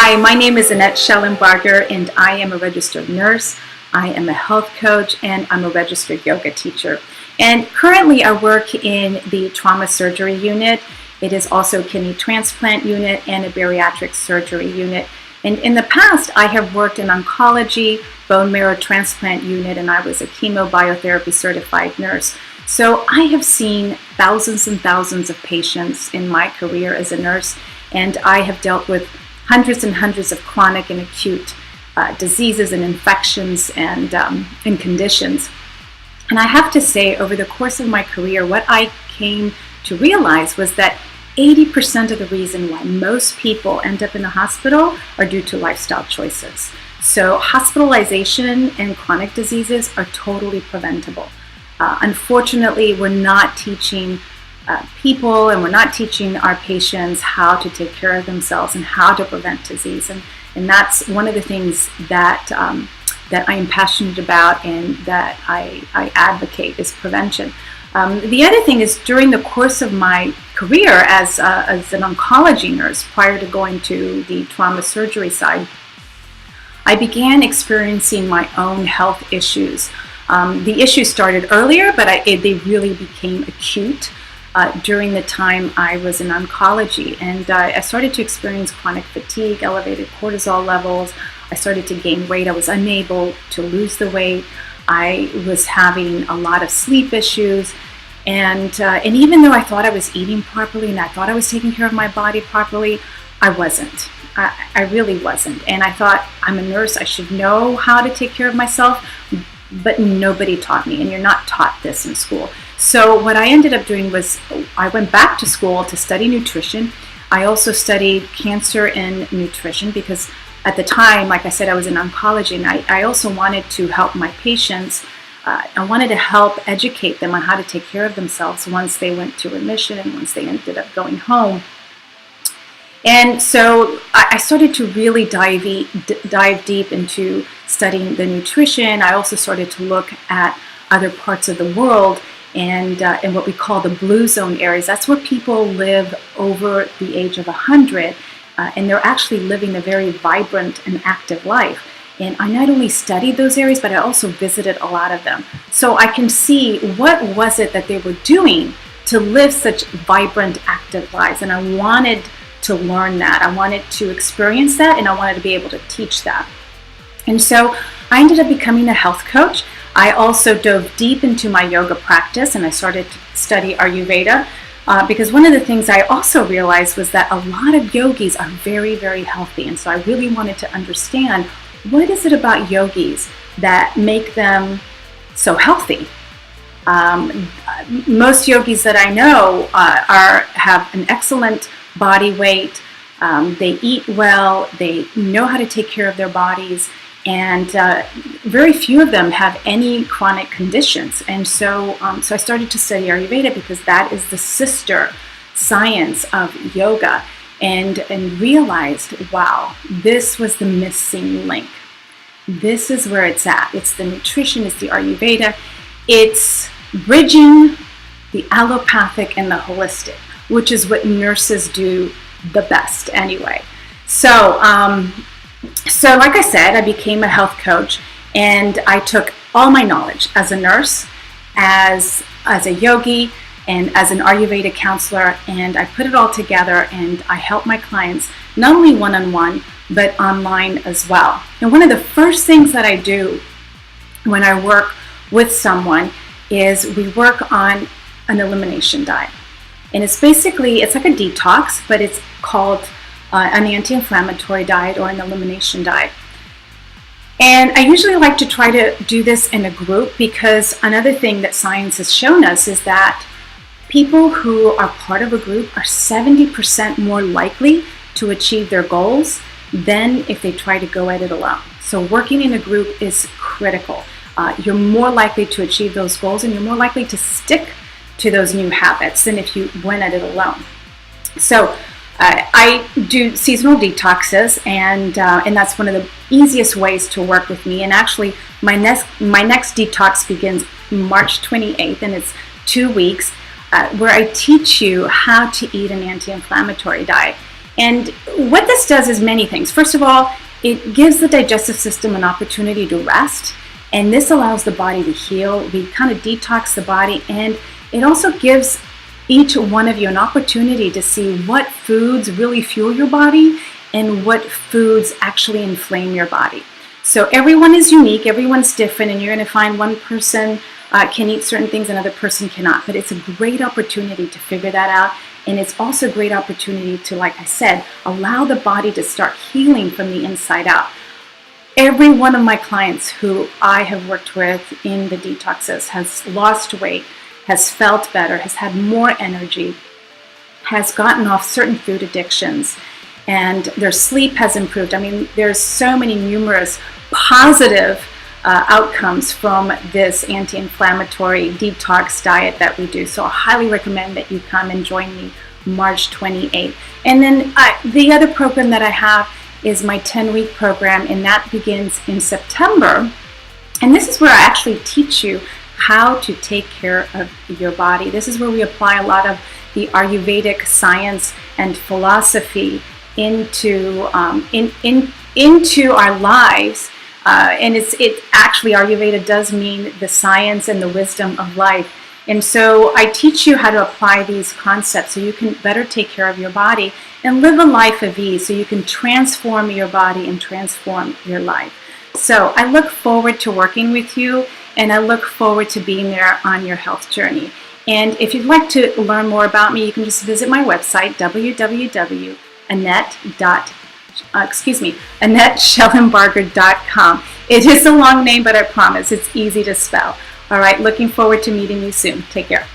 Hi, my name is Annette Schellenbarger, and I am a registered nurse. I am a health coach, and I'm a registered yoga teacher. And currently I work in the trauma surgery unit. It is also a kidney transplant unit and a bariatric surgery unit. And in the past, I have worked in oncology, bone marrow transplant unit, and I was a chemobiotherapy certified nurse. So I have seen thousands and thousands of patients in my career as a nurse, and I have dealt with hundreds and hundreds of chronic and acute diseases and infections and conditions. And I have to say, over the course of my career, what I came to realize was that 80% of the reason why most people end up in the hospital are due to lifestyle choices. So hospitalization and chronic diseases are totally preventable. Unfortunately, we're not teaching people, and we're not teaching our patients how to take care of themselves and how to prevent disease. And that's one of the things that I am passionate about and that I advocate is prevention. The other thing is, during the course of my career as an oncology nurse, prior to going to the trauma surgery side, I began experiencing my own health issues. The issues started earlier, but they really became acute during the time I was in oncology. And I started to experience chronic fatigue, elevated cortisol levels. I started to gain weight. I was unable to lose the weight. I was having a lot of sleep issues. And even though I thought I was eating properly and I thought I was taking care of my body properly, I wasn't. I really wasn't. And I thought, I'm a nurse, I should know how to take care of myself, but nobody taught me, and you're not taught this in school. So what I ended up doing was I went back to school to study nutrition. I also studied cancer and nutrition because at the time, like I said, I was in oncology, and I also wanted to help my patients. I wanted to help educate them on how to take care of themselves once they went to remission and once they ended up going home. And so I started to really dive deep into studying the nutrition. I also started to look at other parts of the world and what we call the blue zone areas. That's where people live over the age of 100, and they're actually living a very vibrant and active life. And I not only studied those areas, but I also visited a lot of them. So I can see what was it that they were doing to live such vibrant, active lives. And I wanted to learn that. I wanted to experience that, and I wanted to be able to teach that. And so I ended up becoming a health coach. I also dove deep into my yoga practice, and I started to study Ayurveda because one of the things I also realized was that a lot of yogis are very, very healthy. And so I really wanted to understand, what is it about yogis that make them so healthy? Most yogis that I know have an excellent body weight. They eat well. They know how to take care of their bodies. And very few of them have any chronic conditions. And so I started to study Ayurveda because that is the sister science of yoga, and realized, wow, this was the missing link. This is where it's at. It's the nutrition, it's the Ayurveda. It's bridging the allopathic and the holistic, which is what nurses do the best anyway. So like I said, I became a health coach, and I took all my knowledge as a nurse, as a yogi, and as an Ayurveda counselor, and I put it all together, and I help my clients not only one-on-one, but online as well. And one of the first things that I do when I work with someone is we work on an elimination diet. And it's like a detox, but it's called an anti-inflammatory diet or an elimination diet. And I usually like to try to do this in a group, because another thing that science has shown us is that people who are part of a group are 70% more likely to achieve their goals than if they try to go at it alone. So working in a group is critical. You're more likely to achieve those goals, and you're more likely to stick to those new habits than if you went at it alone. So I do seasonal detoxes, and that's one of the easiest ways to work with me. And actually, my next detox begins March 28th, and it's 2 weeks. Where I teach you how to eat an anti-inflammatory diet. And what this does is many things. First of all, it gives the digestive system an opportunity to rest, and this allows the body to heal. We kind of detox the body, and it also gives each one of you an opportunity to see what foods really fuel your body and what foods actually inflame your body. So everyone is unique, everyone's different, and you're going to find one person can eat certain things, another person cannot. But it's a great opportunity to figure that out, and it's also a great opportunity to, like I said, allow the body to start healing from the inside out. Every one of my clients who I have worked with in the detoxes has lost weight, has felt better, has had more energy, has gotten off certain food addictions, and their sleep has improved. I mean, there's so many numerous positive outcomes from this anti-inflammatory detox diet that we do. So I highly recommend that you come and join me March 28th. And then the other program that I have is my 10-week program, and that begins in September. And this is where I actually teach you how to take care of your body. This is where we apply a lot of the Ayurvedic science and philosophy into our lives. And it actually, Ayurveda does mean the science and the wisdom of life. And so I teach you how to apply these concepts so you can better take care of your body and live a life of ease, so you can transform your body and transform your life. So I look forward to working with you, and I look forward to being there on your health journey. And if you'd like to learn more about me, you can just visit my website, AnnetteSchellenbarger.com. It is a long name, but I promise it's easy to spell. All right, looking forward to meeting you soon. Take care.